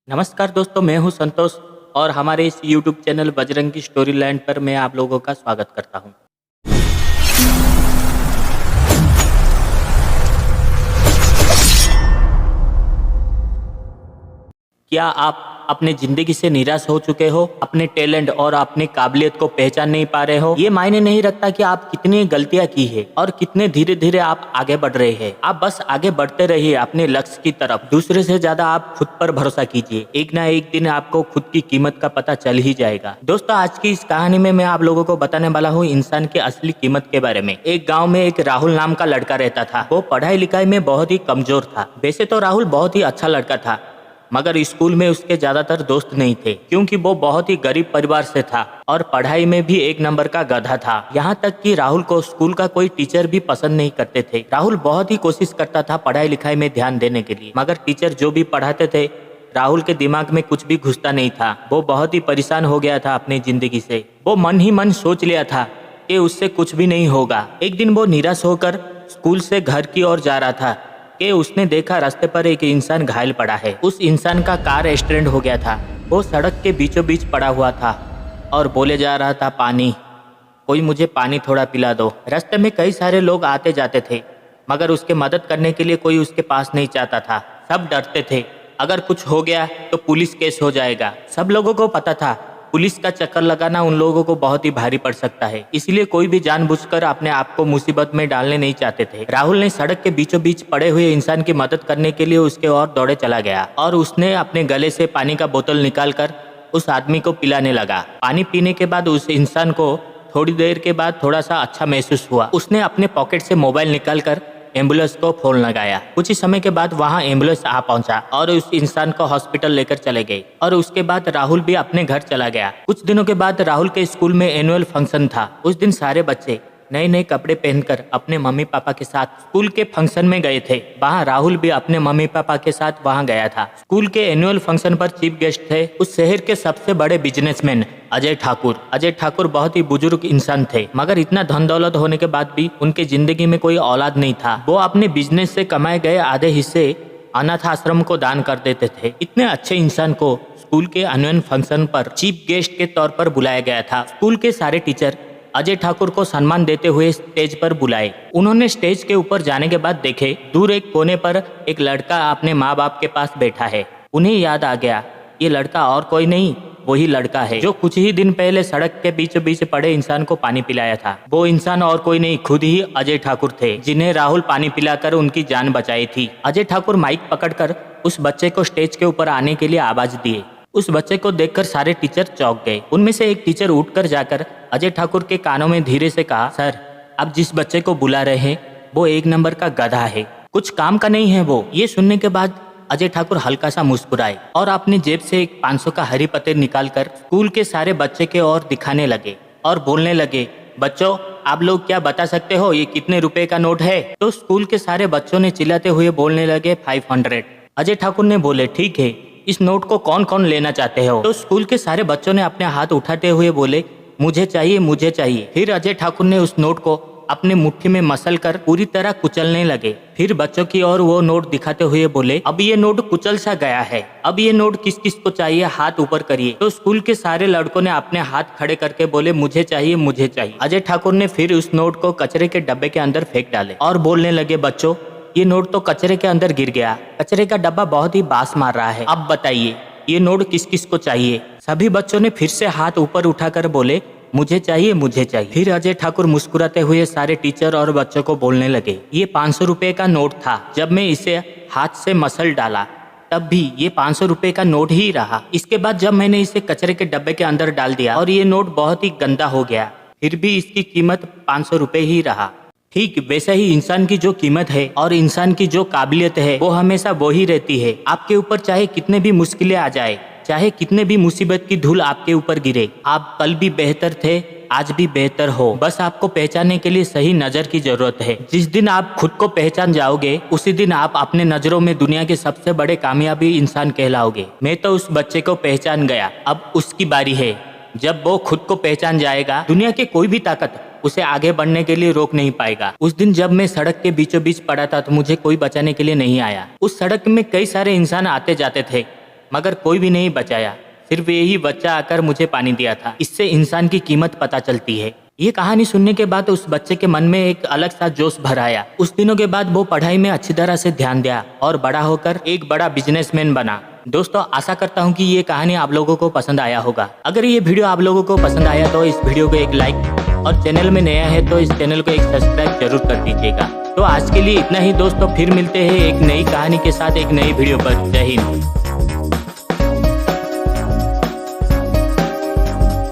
नमस्कार दोस्तों, मैं हूं संतोष और हमारे इस YouTube channel Bajrangi story land पर मैं आप लोगों का स्वागत करता हूं। क्या आप अपने जिंदगी से निराश हो चुके हो? अपने टैलेंट और अपनी काबिलियत को पहचान नहीं पा रहे हो? ये मायने नहीं रखता कि आप कितनी गलतियां की है और कितने धीरे धीरे आप आगे बढ़ रहे हैं। आप बस आगे बढ़ते रहिए अपने लक्ष्य की तरफ। दूसरे से ज्यादा आप खुद पर भरोसा कीजिए। एक ना एक दिन आपको खुद की कीमत का पता चल ही जाएगा। दोस्तों, आज की इस कहानी में मैं आप लोगों को बताने वाला हूँ इंसान की असली कीमत के बारे में। एक गाँव में एक राहुल नाम का लड़का रहता था। वो पढ़ाई लिखाई में बहुत ही कमजोर था। वैसे तो राहुल बहुत ही अच्छा लड़का था, मगर स्कूल में उसके ज्यादातर दोस्त नहीं थे क्योंकि वो बहुत ही गरीब परिवार से था और पढ़ाई में भी एक नंबर का गधा था। यहाँ तक कि राहुल को स्कूल का कोई टीचर भी पसंद नहीं करते थे। राहुल बहुत ही कोशिश करता था पढ़ाई लिखाई में ध्यान देने के लिए, मगर टीचर जो भी पढ़ाते थे राहुल के दिमाग में कुछ भी घुसता नहीं था। वो बहुत ही परेशान हो गया था अपनी जिंदगी से। वो मन ही मन सोच लिया था कि उससे कुछ भी नहीं होगा। एक दिन वो निराश होकर स्कूल से घर की ओर जा रहा था कि उसने देखा रास्ते पर एक इंसान घायल पड़ा है। उस इंसान का कार एक्सीडेंट हो गया था। वो सड़क के बीचों बीच पड़ा हुआ था और बोले जा रहा था, पानी, कोई मुझे पानी थोड़ा पिला दो। रास्ते में कई सारे लोग आते जाते थे, मगर उसके मदद करने के लिए कोई उसके पास नहीं चाहता था। सब डरते थे, अगर कुछ हो गया तो पुलिस केस हो जाएगा। सब लोगों को पता था पुलिस का चक्कर लगाना उन लोगों को बहुत ही भारी पड़ सकता है, इसलिए कोई भी जानबूझकर अपने आप को मुसीबत में डालने नहीं चाहते थे। राहुल ने सड़क के बीचों बीच पड़े हुए इंसान की मदद करने के लिए उसके ओर दौड़े चला गया और उसने अपने गले से पानी का बोतल निकालकर उस आदमी को पिलाने लगा। पानी पीने के बाद उस इंसान को थोड़ी देर के बाद थोड़ा सा अच्छा महसूस हुआ। उसने अपने पॉकेट से मोबाइल निकालकर एम्बुलेंस को फोन लगाया। कुछ ही समय के बाद वहां एम्बुलेंस आ पहुंचा और उस इंसान को हॉस्पिटल लेकर चले गए और उसके बाद राहुल भी अपने घर चला गया। कुछ दिनों के बाद राहुल के स्कूल में एनुअल फंक्शन था। उस दिन सारे बच्चे नए नए कपड़े पहनकर अपने मम्मी पापा के साथ स्कूल के फंक्शन में गए थे। वहाँ राहुल भी अपने मम्मी पापा के साथ वहाँ गया था। स्कूल के एनुअल फंक्शन पर चीफ गेस्ट थे उस शहर के सबसे बड़े बिजनेसमैन अजय ठाकुर। अजय ठाकुर बहुत ही बुजुर्ग इंसान थे, मगर इतना धन दौलत होने के बाद भी उनके जिंदगी में कोई औलाद नहीं था। वो अपने बिजनेस से कमाए गए आधे हिस्से अनाथ आश्रम को दान कर देते थे। इतने अच्छे इंसान को स्कूल के एनुअल फंक्शन पर चीफ गेस्ट के तौर पर बुलाया गया था। स्कूल के सारे टीचर अजय ठाकुर को सम्मान देते हुए स्टेज पर बुलाए। उन्होंने स्टेज के ऊपर जाने के बाद देखे दूर एक कोने पर एक लड़का अपने माँ बाप के पास बैठा है। उन्हें याद आ गया, ये लड़का और कोई नहीं, वही लड़का है जो कुछ ही दिन पहले सड़क के बीचों बीच पड़े इंसान को पानी पिलाया था। वो इंसान और कोई नहीं, खुद ही अजय ठाकुर थे, जिन्हें राहुल पानी पिलाकर उनकी जान बचाई थी। अजय ठाकुर माइक पकड़कर उस बच्चे को स्टेज के ऊपर आने के लिए आवाज दिए। उस बच्चे को देखकर सारे टीचर चौंक गए। उनमें से एक टीचर उठकर जाकर अजय ठाकुर के कानों में धीरे से कहा, सर, आप जिस बच्चे को बुला रहे हैं वो एक नंबर का गधा है, कुछ काम का नहीं है वो। ये सुनने के बाद अजय ठाकुर हल्का सा मुस्कुराए और अपनी जेब से एक 500 का हरी पत्ते निकालकर स्कूल के सारे बच्चे के ओर दिखाने लगे और बोलने लगे, बच्चों, आप लोग क्या बता सकते हो ये कितने रुपए का नोट है? तो स्कूल के सारे बच्चों ने चिल्लाते हुए बोलने लगे, 500। अजय ठाकुर ने बोले, ठीक है, इस नोट को कौन कौन लेना चाहते हो? तो स्कूल के सारे बच्चों ने अपने हाथ उठाते हुए बोले, मुझे चाहिए, मुझे चाहिए। फिर अजय ठाकुर ने उस नोट को अपने मुट्ठी में मसल कर पूरी तरह कुचलने लगे। फिर बच्चों की ओर वो नोट दिखाते हुए बोले, अब ये नोट कुचल सा गया है, अब ये नोट किस किस को चाहिए, हाथ ऊपर करिए। तो स्कूल के सारे लड़कों ने अपने हाथ खड़े करके बोले, मुझे चाहिए, मुझे चाहिए। अजय ठाकुर ने फिर उस नोट को कचरे के डब्बे के अंदर फेंक डाले और बोलने लगे, बच्चों, ये नोट तो कचरे के अंदर गिर गया, कचरे का डब्बा बहुत ही बास मार रहा है, अब बताइए ये नोट किस किस को चाहिए? सभी बच्चों ने फिर से हाथ ऊपर उठाकर बोले, मुझे चाहिए, मुझे चाहिए। फिर अजय ठाकुर मुस्कुराते हुए सारे टीचर और बच्चों को बोलने लगे, ये 500 रुपए का नोट था, जब मैं इसे हाथ से मसल डाला तब भी ये 500 रुपए का नोट ही रहा। इसके बाद जब मैंने इसे कचरे के डब्बे के अंदर डाल दिया और ये नोट बहुत ही गंदा हो गया, फिर भी इसकी कीमत 500 रुपए ही रहा। ठीक वैसा ही इंसान की जो कीमत है और इंसान की जो काबिलियत है वो हमेशा वो ही रहती है। आपके ऊपर चाहे कितने भी मुश्किलें आ जाए, चाहे कितने भी मुसीबत की धूल आपके ऊपर गिरे, आप कल भी बेहतर थे, आज भी बेहतर हो। बस आपको पहचानने के लिए सही नजर की जरूरत है। जिस दिन आप खुद को पहचान जाओगे उसी दिन आप अपने नजरों में दुनिया के सबसे बड़े कामयाबी इंसान कहलाओगे। मैं तो उस बच्चे को पहचान गया, अब उसकी बारी है। जब वो खुद को पहचान जाएगा दुनिया की कोई भी ताकत उसे आगे बढ़ने के लिए रोक नहीं पाएगा। उस दिन जब मैं सड़क के बीचों बीच पड़ा था तो मुझे कोई बचाने के लिए नहीं आया। उस सड़क में कई सारे इंसान आते जाते थे, मगर कोई भी नहीं बचाया। सिर्फ यही बच्चा आकर मुझे पानी दिया था। इससे इंसान की कीमत पता चलती है। ये कहानी सुनने के बाद उस बच्चे के मन में एक अलग सा जोश भर आया। उस दिनों के बाद वो पढ़ाई में अच्छी तरह से ध्यान दिया और बड़ा होकर एक बड़ा बिजनेसमैन बना। दोस्तों, आशा करता हूँ कि ये कहानी आप लोगों को पसंद आया होगा। अगर ये वीडियो आप लोगों को पसंद आया तो इस वीडियो को एक लाइक और चैनल में नया है तो इस चैनल को एक सब्सक्राइब जरूर कर दीजिएगा। तो आज के लिए इतना ही दोस्तों, फिर मिलते हैं एक नई कहानी के साथ एक नई वीडियो पर। जय हिंद।